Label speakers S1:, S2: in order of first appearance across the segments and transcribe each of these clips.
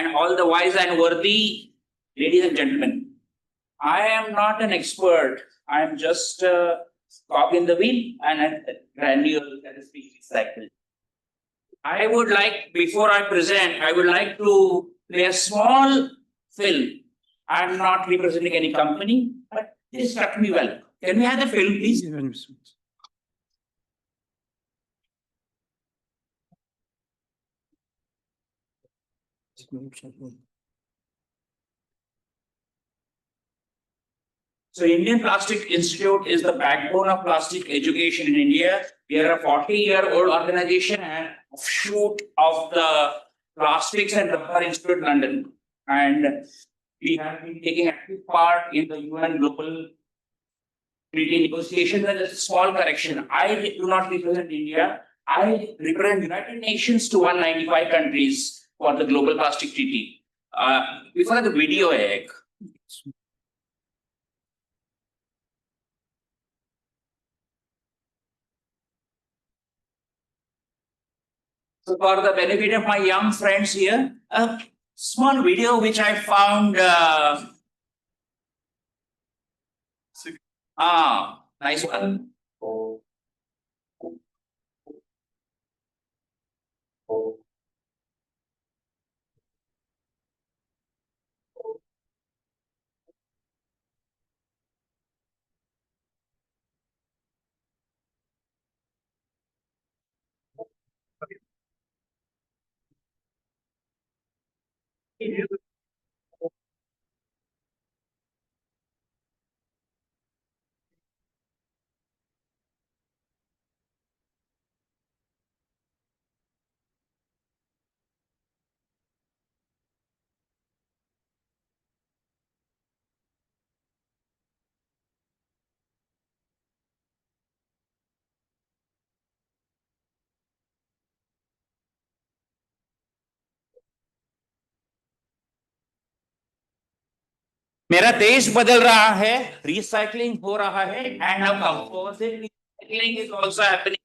S1: and all the wise and worthy ladies and gentlemen. I am not an expert. I am just a cog in the wheel and a granule that is being recycled. I would like, before I present, I would like to play a small film. I am not representing any company, but this struck me well. Can we have the film, please? So Indian Plastic Institute is the backbone of plastic education in India. We are a 40-year-old organization and offshoot of the Plastics and Rubber Institute London. And we have been taking active part in the UN Global Treaty negotiations. And a small correction, I do not represent India. I represent United Nations to 195 countries for the Global Plastic Treaty. Before the video, so for the benefit of my young friends here, a small video which I found. Nice one. मेरा देश बदल रहा है, recycling हो रहा है, and now composite recycling is also happening.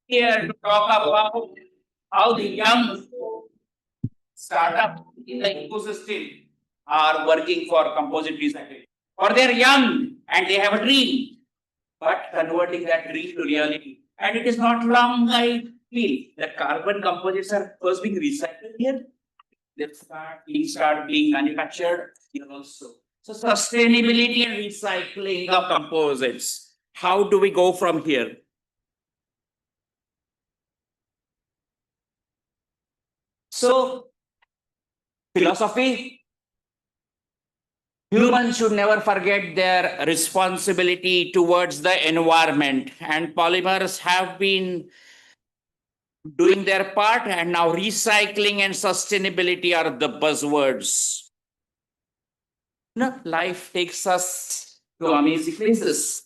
S1: Here to talk about how the young startup in the ecosystem are working for composite recycling. Or they're young and they have a dream, but converting that dream to reality. And it is not long, I feel. The carbon composites are first being recycled here. They start being manufactured here also. So sustainability and recycling of composites. How do we go from here? So philosophy. Humans should never forget their responsibility towards the environment, and polymers have been doing their part, and now recycling and sustainability are the buzzwords. Life takes us to amazing places.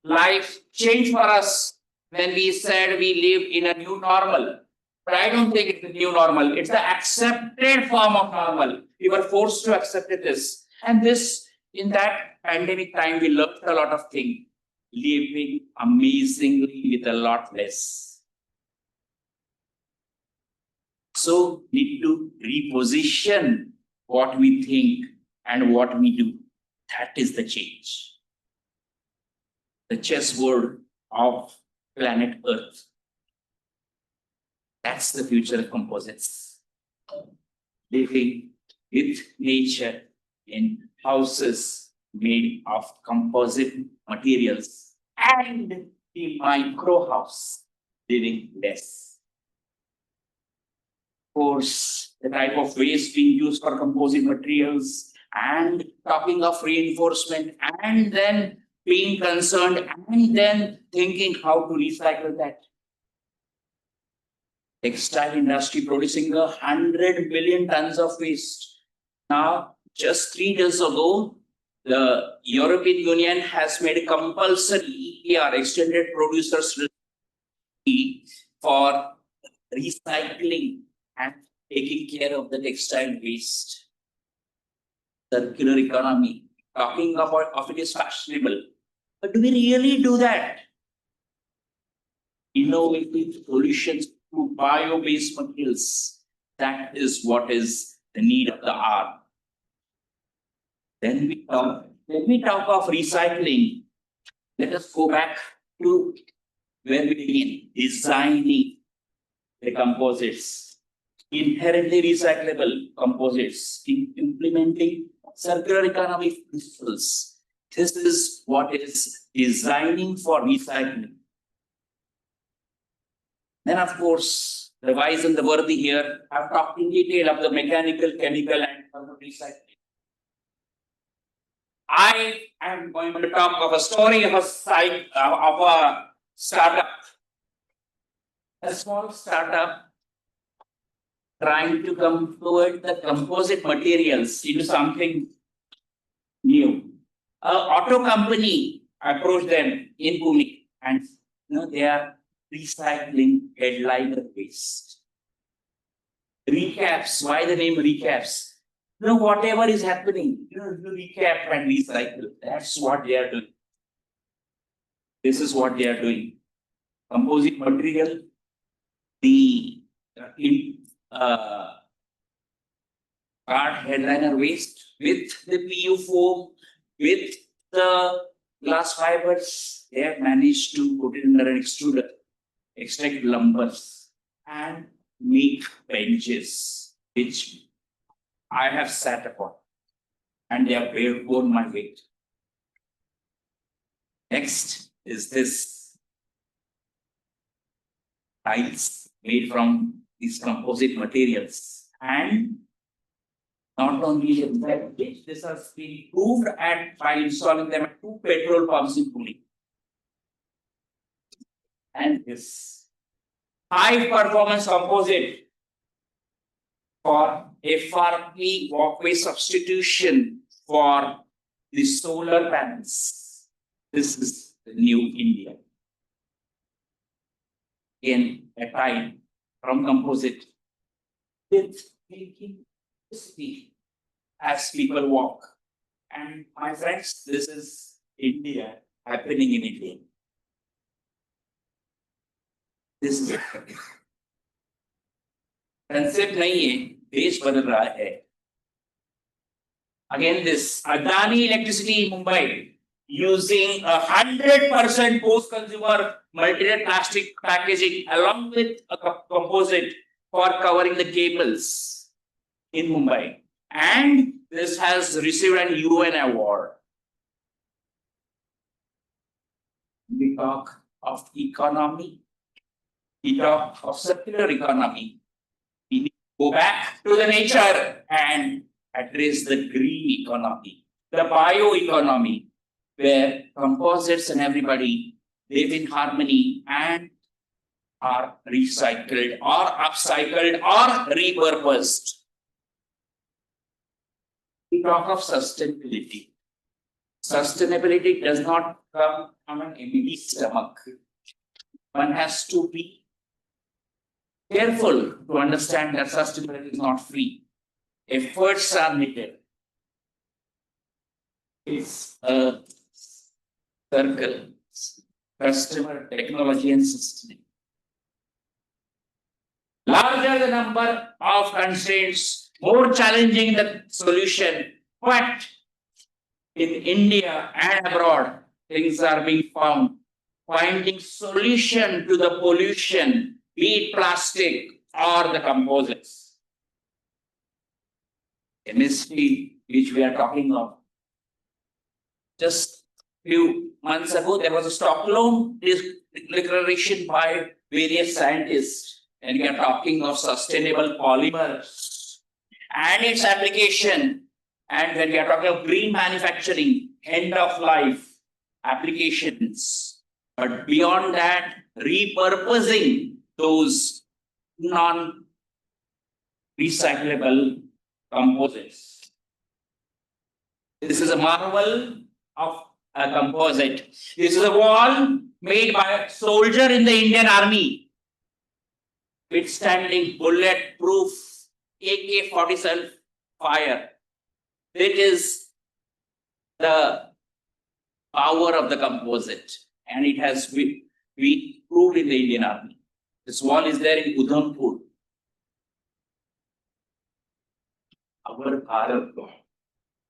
S1: Life changed for us when we said we live in a new normal. But I don't think it's the new normal. It's the accepted form of normal. We were forced to accept this. And this, in that pandemic time, we learned a lot of things. Living amazingly with a lot less. So need to reposition what we think and what we do. That is the change. The chessboard of planet Earth. That's the future of composites. Living with nature in houses made of composite materials and the micro house living less. Of course, the type of waste being used for composite materials and talking of reinforcement and then being concerned and then thinking how to recycle that. Textile industry producing 100 billion tons of waste. Now, just 3 days ago, the European Union has made compulsory EPR, extended producers for recycling and taking care of the textile waste. Circular economy, talking about of it is fashionable. But do we really do that? Innovative solutions to bio-based materials. That is what is the need of the hour. Then we talk of recycling. Let us go back to where we begin, designing the composites, inherently recyclable composites, implementing circular economy principles. This is what is designing for recycling. Then, of course, the wise and the worthy here have talked in detail of the mechanical, chemical, and thermal recycling. I am going to talk of a story of a startup, a small startup trying to convert the composite materials into something new. An auto company approached them in Pune, and they are recycling headliner waste. Recaps. Why the name recaps? Whatever is happening, you recap and recycle. That's what they are doing. This is what they are doing. Composite material, the card headliner waste with the PU foam, with the glass fibers, they have managed to put it under an extruder, extract lumbers, and make benches, which I have sat upon, and they have borne my weight. Next is this tiles made from these composite materials, and not only that, this has been proved by installing them at 2 petrol pumps in Pune. And this high performance composite for FRP walkway substitution for the solar panels. This is the new India. In a time from composite with making speed as people walk. And my friends, this is India happening in India. This is concept nahi hai, देश बदल रहा है. Again, this Adani Electricity in Mumbai using 100% post-consumer multi-layer plastic packaging along with a composite for covering the cables in Mumbai, and this has received an UN award. We talk of economy, we talk of circular economy. We go back to the nature and address the green economy, the bioeconomy, where composites and everybody live in harmony and are recycled or upcycled or repurposed. We talk of sustainability. Sustainability does not come from an empty stomach. One has to be careful to understand that sustainability is not free. Efforts are needed. It's a circle, customer, technology, and system. Larger the number of constraints, more challenging the solution. But in India and abroad, things are being found. Finding solution to the pollution, be it plastic or the composites. Chemistry, which we are talking of. Just few months ago, there was a Stockholm declaration by various scientists, and we are talking of sustainable polymers and its application. And when we are talking of green manufacturing, end of life applications, but beyond that, repurposing those non-recyclable composites. This is a marvel of a composite. This is a wall made by a soldier in the Indian Army, withstanding bulletproof AK-47 fire. It is the power of the composite, and it has been proved in the Indian Army. This wall is there in Udhampur. Our Bharat,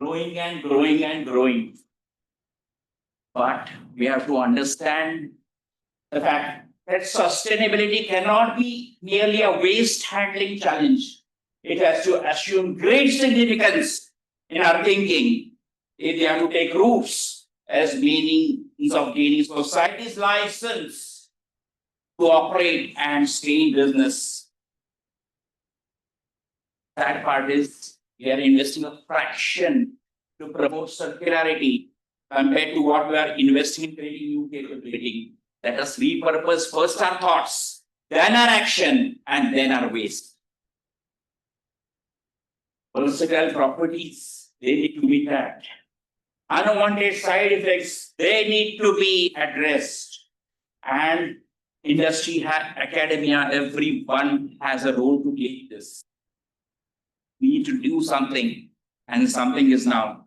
S1: growing and growing and growing. But we have to understand the fact that sustainability cannot be merely a waste handling challenge. It has to assume great significance in our thinking. If they have to take roots as means of gaining society's license to operate and stay in business. That part is we are investing a fraction to promote circularity compared to what we are investing in creating new capability. Let us repurpose first our thoughts, then our action, and then our waste. Versatile properties, they need to be tracked. Unwanted side effects, they need to be addressed. And industry, academia, everyone has a role to play this. We need to do something, and something is now.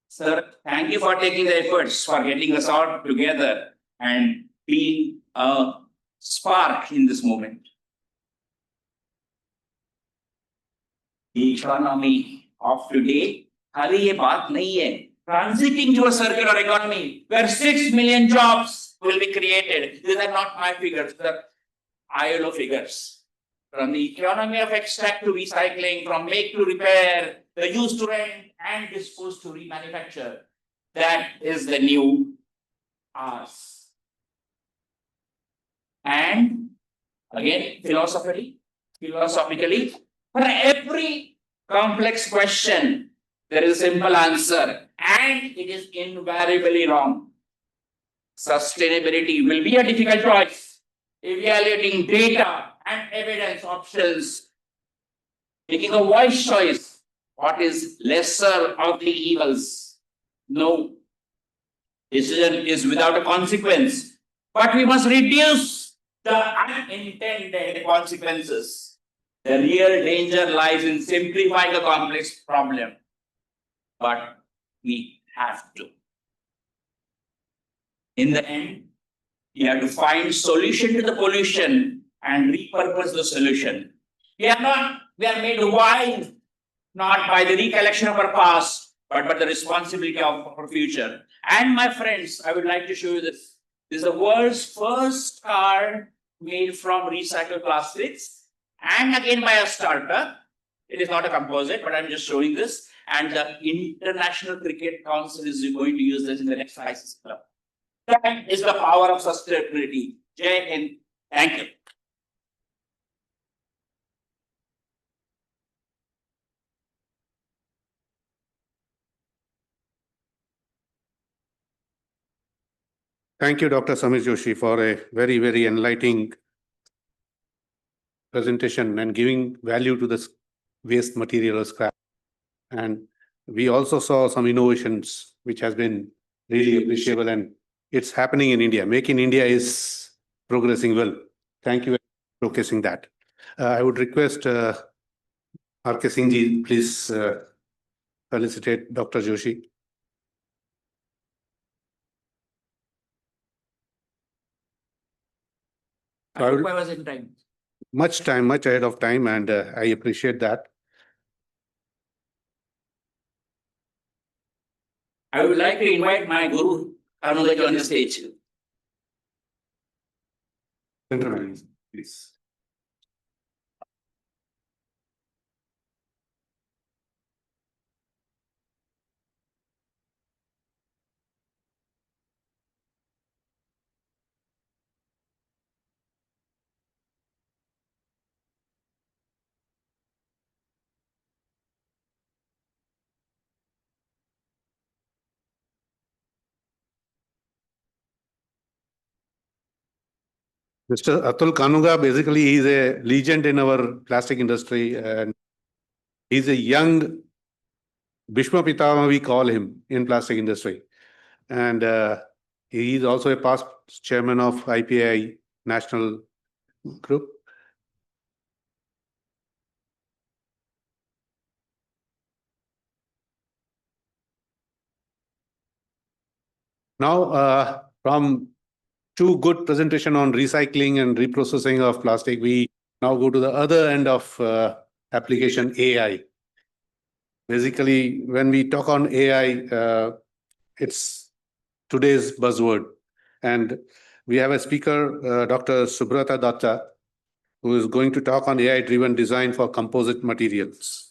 S1: Sir, thank you for taking the efforts for getting us all together and being a spark in this moment. The economy of today, खाली ये बात नहीं है. Transiting to a circular economy where 6 million jobs will be created. These are not my figures, these are ILO figures. From the economy of extract to recycling, from make to repair, the use to rent and dispose to remanufacture. That is the new ours. And again, philosophically, for every complex question, there is a simple answer, and it is invariably wrong. Sustainability will be a difficult choice, evaluating data and evidence options, making a wise choice. What is lesser of the evils? No decision is without a consequence, but we must reduce the unintended consequences. The real danger lies in simplifying a complex problem, but we have to. In the end, we have to find solution to the pollution and repurpose the solution. We are made wise not by the recollection of our past, but by the responsibility of our future. And my friends, I would like to show you this. This is the world's first car made from recycled plastics, and again by a startup. It is not a composite, but I'm just showing this. And the International Cricket Council is going to use this in the next ICC club. That is the power of sustainability. Jai Hind. Thank you.
S2: Thank you, Dr. Samir Joshi, for a very, very enlightening presentation and giving value to the waste material scrap. And we also saw some innovations, which has been really appreciable, and it's happening in India. Make in India is progressing well. Thank you for showcasing that. I would request R.K. Singh ji, please felicitate Dr. Joshi.
S1: I hope I was in time.
S2: Much ahead of time, and I appreciate that.
S1: I would like to invite my Guru, Kanuga, on the stage.
S2: Gentlemen, please. Mr. Atul Kanuga, basically, he's a legend in our plastic industry, and he's a young Bhishma Pitama, we call him, in plastic industry. And he is also a past chairman of IPAI National Group. Now, from two good presentation on recycling and reprocessing of plastic. We now go to the other end of application, AI. Basically, when we talk on AI, it's today's buzzword. And we have a speaker, Dr. Subrata Datta, who is going to talk on AI-driven design for composite materials.